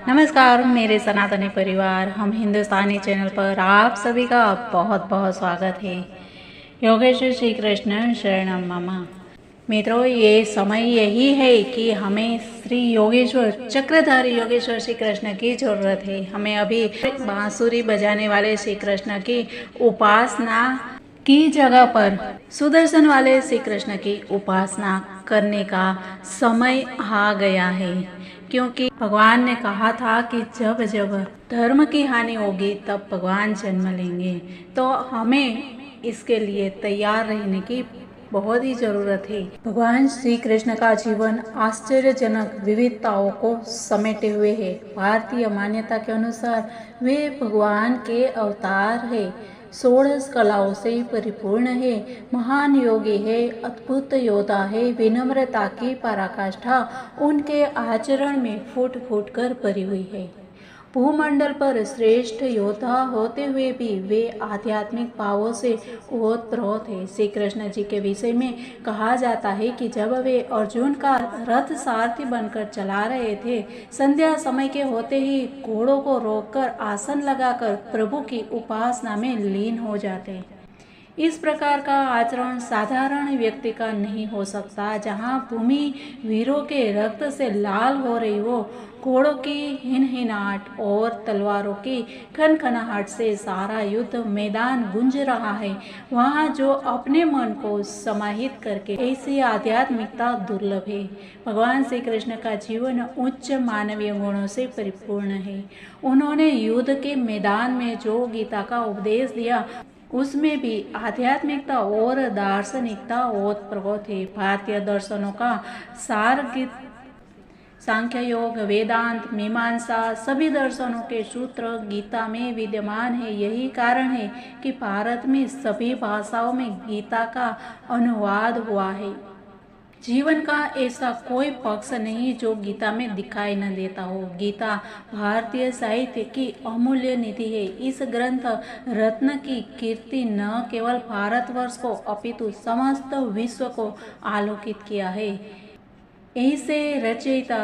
नमस्कार मेरे सनातनी परिवार, हम हिंदुस्तानी चैनल पर आप सभी का बहुत बहुत स्वागत है। योगेश्वर श्री कृष्ण शरणम मम। मित्रों, ये समय यही है कि हमें श्री योगेश्वर चक्रधारी योगेश्वर श्री कृष्ण की जरूरत है। हमें अभी बांसुरी बजाने वाले श्री कृष्ण की उपासना की जगह पर सुदर्शन वाले श्री कृष्ण की उपासना करने का समय आ गया है, क्योंकि भगवान ने कहा था कि जब जब धर्म की हानि होगी तब भगवान जन्म लेंगे। तो हमें इसके लिए तैयार रहने की बहुत ही जरूरत है। भगवान श्री कृष्ण का जीवन आश्चर्यजनक विविधताओं को समेटे हुए है। भारतीय मान्यता के अनुसार वे भगवान के अवतार है, 16 कलाओं से परिपूर्ण है, महान योगी है, अद्भुत योद्धा है, विनम्रता की पराकाष्ठा उनके आचरण में फूट फूट कर भरी हुई है। भूमंडल पर श्रेष्ठ योद्धा होते हुए भी वे आध्यात्मिक भावों से ओतप्रोत है। श्री कृष्ण जी के विषय में कहा जाता है कि जब वे अर्जुन का रथ सारथी बनकर चला रहे थे, संध्या समय के होते ही घोड़ों को रोककर आसन लगाकर प्रभु की उपासना में लीन हो जाते। इस प्रकार का आचरण साधारण व्यक्ति का नहीं हो सकता। जहाँ भूमि वीरों के रक्त से लाल हो रही हो, घोड़ों की हिनहिनाहट और तलवारों की खनखनाहट से सारा युद्ध मैदान गूंज रहा है, वहाँ जो अपने मन को समाहित करके ऐसी आध्यात्मिकता दुर्लभ है। भगवान श्री कृष्ण का जीवन उच्च मानवीय गुणों से परिपूर्ण है। उन्होंने युद्ध के मैदान में जो गीता का उपदेश दिया, उसमें भी आध्यात्मिकता और दार्शनिकता ओतप्रोत है। भारतीय दर्शनों का सार सांख्य योग, वेदांत, मीमांसा सभी दर्शनों के सूत्र गीता में विद्यमान है। यही कारण है कि भारत में सभी भाषाओं में गीता का अनुवाद हुआ है। जीवन का ऐसा कोई पक्ष नहीं जो गीता में दिखाई न देता हो। गीता भारतीय साहित्य की अमूल्य निधि है। इस ग्रंथ रत्न की कीर्ति न केवल भारतवर्ष को अपितु समस्त विश्व को आलोकित किया है। ऐसे रचयिता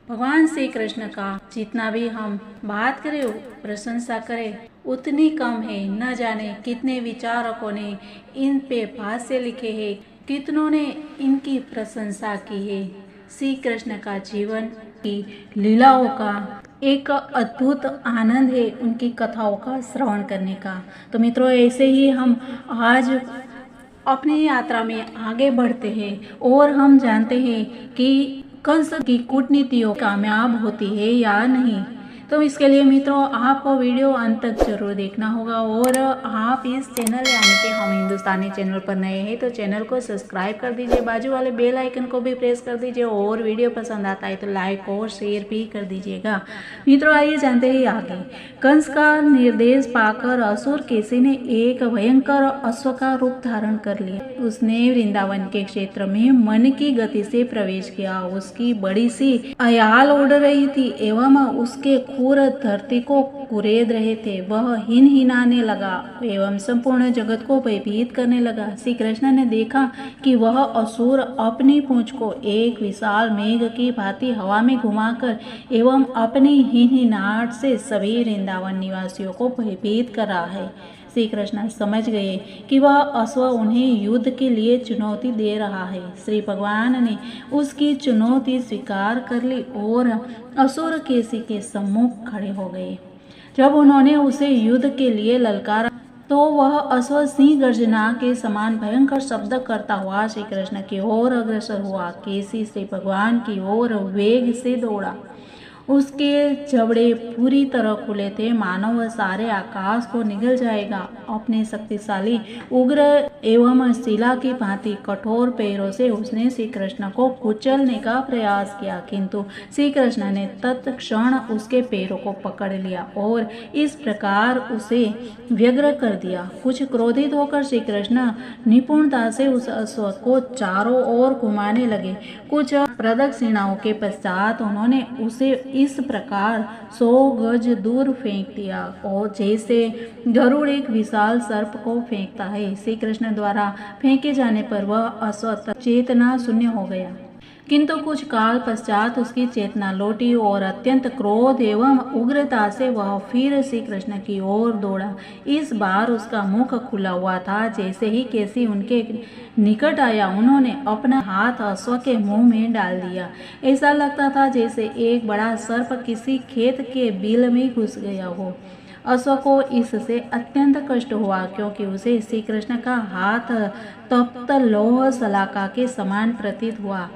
भगवान श्री कृष्ण का जितना भी हम बात करें, प्रशंसा करें, उतनी कम है। न जाने कितने विचारकों ने इन पे भाष्य लिखे हैं, कितनों ने इनकी प्रशंसा की है। श्री कृष्ण का जीवन की लीलाओं का एक अद्भुत आनंद है उनकी कथाओं का श्रवण करने का। तो मित्रों, ऐसे ही हम आज अपनी यात्रा में आगे बढ़ते हैं और हम जानते हैं कि कंस की कूटनीतियों कामयाब होती है या नहीं। तो इसके लिए मित्रों, आपको वीडियो अंत तक जरूर देखना होगा। और आप इस चैनल यानी कि हम हिंदुस्तानी चैनल पर नए हैं तो चैनल को सब्सक्राइब कर दीजिए, बाजू वाले बेल आइकन को भी प्रेस कर दीजिए और वीडियो पसंद आता है तो लाइक और शेयर भी कर दीजिएगा। मित्रों, आइए जानते हैं आगे। कंस का निर्देश पाकर असुर केसी ने एक भयंकर अश्व का रूप धारण कर लिया। उसने वृंदावन के क्षेत्र में मन की गति से प्रवेश किया। उसकी बड़ी सी अयाल उड़ रही थी एवं उसके खुर धरती को कुरेद रहे थे। वह हिनहिनाने लगा एवं संपूर्ण जगत को भयभीत करने लगा। श्री कृष्ण ने देखा कि वह असुर अपनी पूंछ को एक विशाल मेघ की भांति हवा में घुमाकर एवं अपनी हिनहिनाहट से सभी वृंदावन निवासियों को भयभीत कर रहा है। श्री कृष्ण समझ गए कि वह अश्व उन्हें युद्ध के लिए चुनौती दे रहा है। श्री भगवान ने उसकी चुनौती स्वीकार कर ली और असुर केसी के सम्मुख खड़े हो गए। जब उन्होंने उसे युद्ध के लिए ललकारा तो वह अश्व सिंह गर्जना के समान भयंकर शब्द करता हुआ श्री कृष्ण की ओर अग्रसर हुआ। केसी श्री भगवान की ओर वेग से दौड़ा। उसके जबड़े पूरी तरह खुले थे, मानो वह सारे आकाश को निगल जाएगा। अपने शक्तिशाली उग्र एवं शिला की भांति कठोर पैरों से उसने श्री कृष्ण को कुचलने का प्रयास किया, किंतु श्री कृष्ण ने तत्क्षण उसके पैरों को पकड़ लिया और इस प्रकार उसे व्यग्र कर दिया। कुछ क्रोधित होकर श्री कृष्ण निपुणता से उस अश्व को चारों ओर घुमाने लगे। कुछ प्रदक्षिणाओं के पश्चात उन्होंने उसे इस प्रकार 100 गज दूर फेंक दिया और जैसे गरुड़ एक विशाल सर्प को फेंकता है। श्री कृष्ण द्वारा फेंके जाने पर वह अश्व चेतना शून्य हो गया। किंतु कुछ काल पश्चात उसकी चेतना लौटी और अत्यंत क्रोध एवं उग्रता से वह फिर श्री कृष्ण की ओर दौड़ा। इस बार उसका मुख खुला हुआ था। जैसे ही केसी उनके निकट आया, उन्होंने अपना हाथ अश्व के मुंह में डाल दिया। ऐसा लगता था जैसे एक बड़ा सर्प किसी खेत के बिल में घुस गया हो। अश्व को इससे अत्यंत कष्ट हुआ, क्योंकि उसे श्री कृष्ण का हाथ तप्त लौह सलाका के समान प्रतीत हुआ।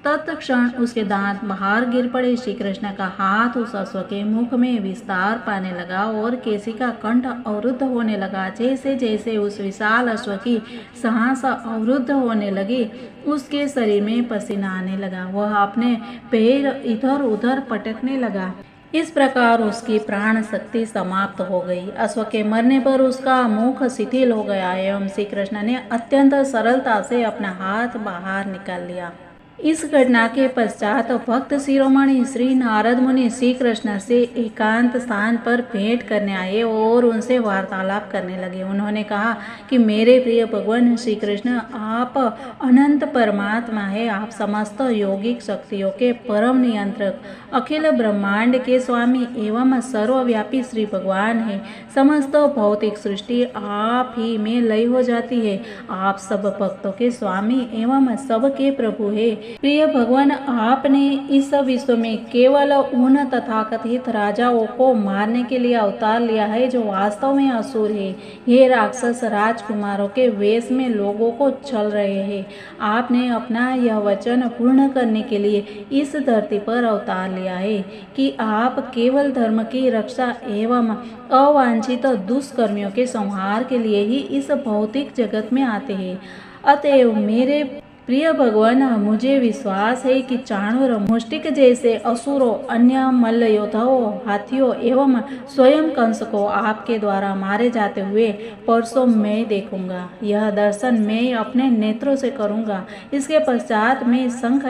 तत्क्षण उसके दांत बाहर गिर पड़े। श्री कृष्ण का हाथ उस अश्व के मुख में विस्तार पाने लगा और केसी का कंठ अवरुद्ध होने लगा। जैसे जैसे उस विशाल अश्व की सांस अवरुद्ध होने लगी, उसके शरीर में पसीना आने लगा। वह अपने पैर इधर उधर पटकने लगा। इस प्रकार उसकी प्राण शक्ति समाप्त हो गई। अश्व के मरने पर उसका मुख शिथिल हो गया एवं श्री कृष्ण ने अत्यंत सरलता से अपना हाथ बाहर निकाल लिया। इस घटना के पश्चात भक्त शिरोमणि श्री नारद मुनि श्री कृष्ण से एकांत स्थान पर भेंट करने आए और उनसे वार्तालाप करने लगे। उन्होंने कहा कि मेरे प्रिय भगवान श्री कृष्ण, आप अनंत परमात्मा है। आप समस्त यौगिक शक्तियों के परम नियंत्रक, अखिल ब्रह्मांड के स्वामी एवं सर्वव्यापी श्री भगवान है। समस्त भौतिक सृष्टि आप ही में लय हो जाती है। आप सब भक्तों के स्वामी एवं सबके प्रभु है। प्रिय भगवान, आपने इस विश्व में केवल उन तथाकथित राजाओं को मारने के लिए अवतार लिया है जो वास्तव में असुर है। ये राक्षस राजकुमारों के वेश में लोगों को छल रहे हैं। आपने अपना यह वचन पूर्ण करने के लिए इस धरती पर अवतार लिया है कि आप केवल धर्म की रक्षा एवं अवांछित दुष्कर्मियों के संहार के लिए ही इस भौतिक जगत में आते हैं। अतएव मेरे प्रिय भगवान, मुझे विश्वास है कि चाणूर, मुष्टिक जैसे असुरों, अन्य मल्ल योद्धाओं, हाथियों एवं स्वयं कंस को आपके द्वारा मारे जाते हुए परसों मैं देखूंगा। यह दर्शन मैं अपने नेत्रों से करूंगा। इसके पश्चात मैं शंख,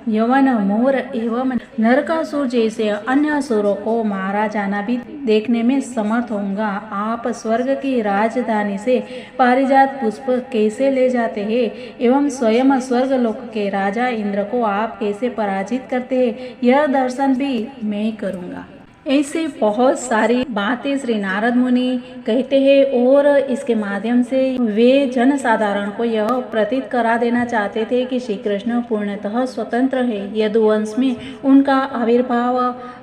यवन, मोर एवं नरकासुर जैसे अन्य असुरों को मारा जाना भी देखने में समर्थ होऊंगा। आप स्वर्ग की राजधानी से पारिजात पुष्प कैसे ले जाते हैं एवं स्वयं स्वर्ग लोक के राजा इंद्र को आप कैसे पराजित करते हैं, यह दर्शन भी मैं करूंगा। ऐसे बहुत सारी बातें श्री नारद मुनि कहते हैं और इसके माध्यम से वे जन साधारण को यह प्रतीत करा देना चाहते थे कि श्री कृष्ण पूर्णतः स्वतंत्र है। यदुवंश में उनका आविर्भाव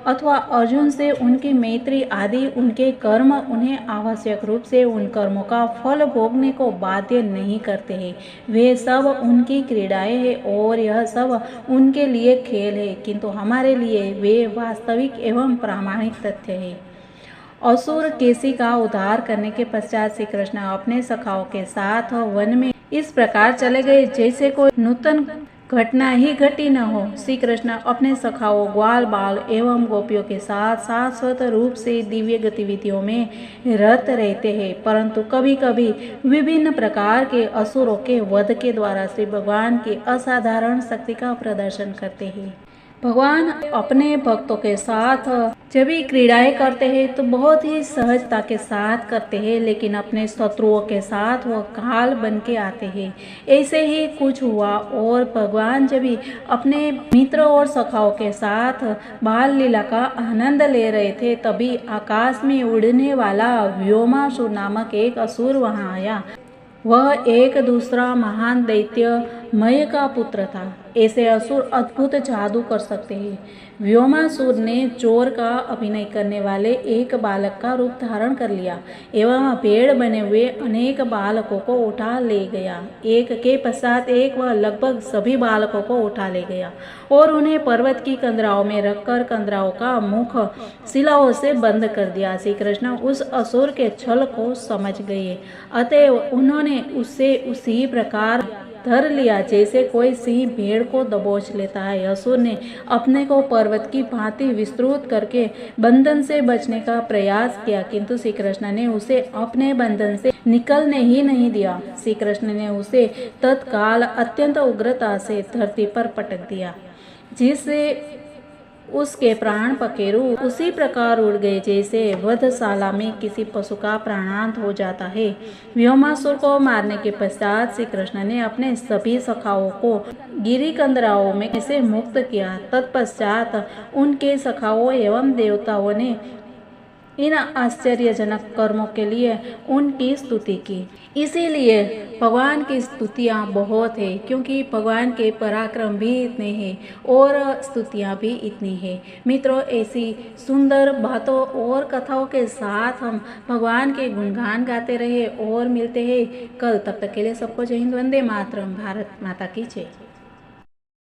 अथवा अर्जुन से उनकी मैत्री आदि उनके कर्म उन्हें आवश्यक रूप से उन कर्मों का फल भोगने को बाध्य नहीं करते हैं। वे सब उनकी क्रीड़ाएं हैं और यह सब उनके लिए खेल है, किंतु हमारे लिए वे वास्तविक एवं प्रामाणिक तथ्य है। असुर केसी का उद्धार करने के पश्चात श्री कृष्ण अपने सखाओं के साथ वन में इस प्रकार चले गए जैसे कोई नूतन घटना ही घटी न हो। श्री कृष्ण अपने सखाओं, ग्वाल बाल एवं गोपियों के साथ शाश्वत रूप से दिव्य गतिविधियों में रत रहते हैं, परंतु कभी कभी विभिन्न प्रकार के असुरों के वध के द्वारा श्री भगवान की असाधारण शक्ति का प्रदर्शन करते हैं। भगवान अपने भक्तों के साथ जब भी क्रीड़ाएं करते हैं तो बहुत ही सहजता के साथ करते हैं, लेकिन अपने शत्रुओं के साथ वह काल बन के आते हैं। ऐसे ही कुछ हुआ और भगवान जब भी अपने मित्रों और सखाओं के साथ बाल लीला का आनंद ले रहे थे, तभी आकाश में उड़ने वाला व्योमासुर नामक एक असुर वहां आया। वह एक दूसरा महान दैत्य मय का पुत्र था। ऐसे असुर अद्भुत जादू कर सकते हैं। व्योमासुर ने चोर का अभिनय करने वाले एक बालक का रूप धारण कर लिया एवं भेड़ बने हुए अनेक बालकों को उठा ले गया। एक के पश्चात एक वह लगभग सभी बालकों को उठा ले गया और उन्हें पर्वत की कंदराओं में रखकर कंदराओं का मुख शिलाओं से बंद कर दिया। श्री कृष्ण उस असुर के छल को समझ गए, अतएव उन्होंने उससे उसी प्रकार धर लिया जैसे कोई सिंह भेड़ को दबोच लेता है। असुर ने अपने को पर्वत की भांति विस्तृत करके बंधन से बचने का प्रयास किया, किंतु श्री कृष्ण ने उसे अपने बंधन से निकलने ही नहीं दिया। श्री कृष्ण ने उसे तत्काल अत्यंत उग्रता से धरती पर पटक दिया, जिससे उसके प्राण पखेरु उसी प्रकार उड़ गए जैसे वधशाला में किसी पशु का प्राणांत हो जाता है। व्योमासुर को मारने के पश्चात श्री कृष्ण ने अपने सभी सखाओं को गिरिकंदराओं में से मुक्त किया। तत्पश्चात उनके सखाओं एवं देवताओं ने इन आश्चर्यजनक कर्मों के लिए उनकी स्तुति की। इसीलिए भगवान की स्तुतियाँ बहुत है, क्योंकि भगवान के पराक्रम भी इतने हैं और स्तुतियाँ भी इतनी हैं। मित्रों, ऐसी सुंदर बातों और कथाओं के साथ हम भगवान के गुणगान गाते रहे और मिलते हैं कल। तब तक के लिए सबको जय हिंद, वंदे मातरम। भारत माता की जय।